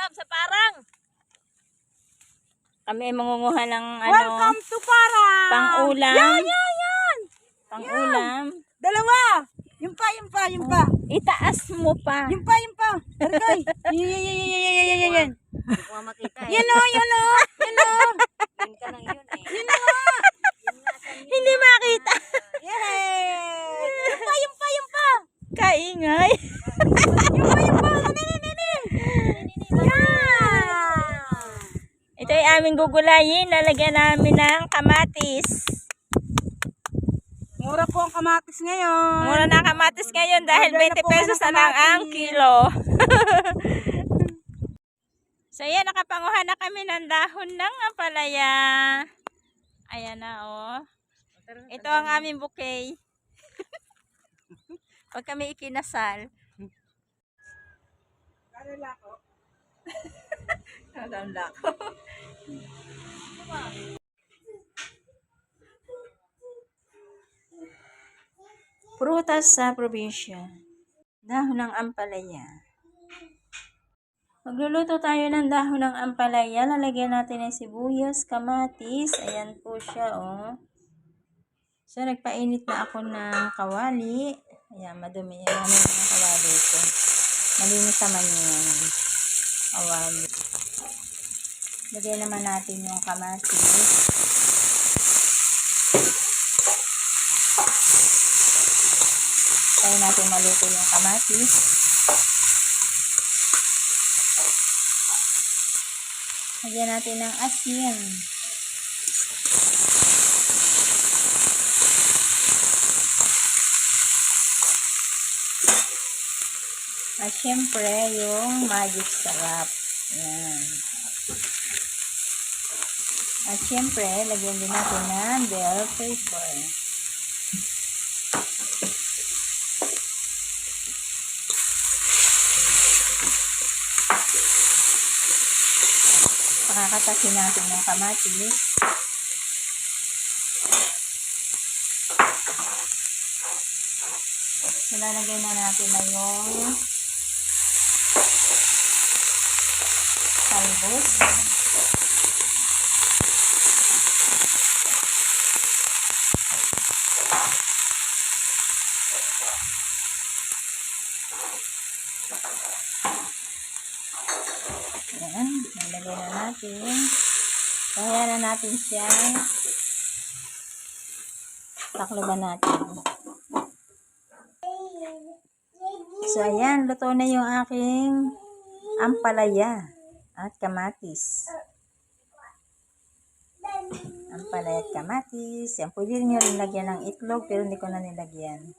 Welcome sa Parang. Kami ay mangunguha ng Welcome to Parang. pang-ulam. Yan. Pang-ulam. Dalawa. Yung pa. Itaas mo pa. Yung pa. Argoy. Yan. Hindi ko makita eh. Yan o. Yun ka lang yun eh. Yun na nga. Hindi makita. Yay. Yung pa. Kaingay. Yung pa. Ito ay aming gugulayin. Lalagyan namin ng kamatis. Mura po ang kamatis ngayon. Mura na kamatis ngayon dahil Order na 20 po kayo pesos ng na lang ang kamatis. kilo. So yan, nakapanguha na kami ng dahon ng ampalaya. Ayan na oh. Ito ang aming bouquet. Pag kami ikinasal. Ang lako. Prutas sa probinsya. Dahon ng ampalaya. Magluluto tayo ng dahon ng ampalaya. Lalagyan natin ng sibuyas, kamatis. Ayan po siya, oh. So, nagpainit na ako ng kawali. Ayan, madumi. Ayan naman yung kawali ko. Malinis naman yung kawali. Lagyan naman natin yung kamatis. Tayo natin maluto yung kamatis. Lagyan natin ng asin. At syempre, yung magic sarap. Yan. At syempre, lagyan din natin ng bell pepper. Pakakatasin natin ng kamatis. So, lalagay na natin na yung talbos. Ayan, nalagay na natin. Kaya na natin siya. Takloban natin. So, ayan, luto na yung aking ampalaya at kamatis. Ampalaya at kamatis. Yan, pwede nyo rin lagyan ng itlog, pero hindi ko na nilagyan.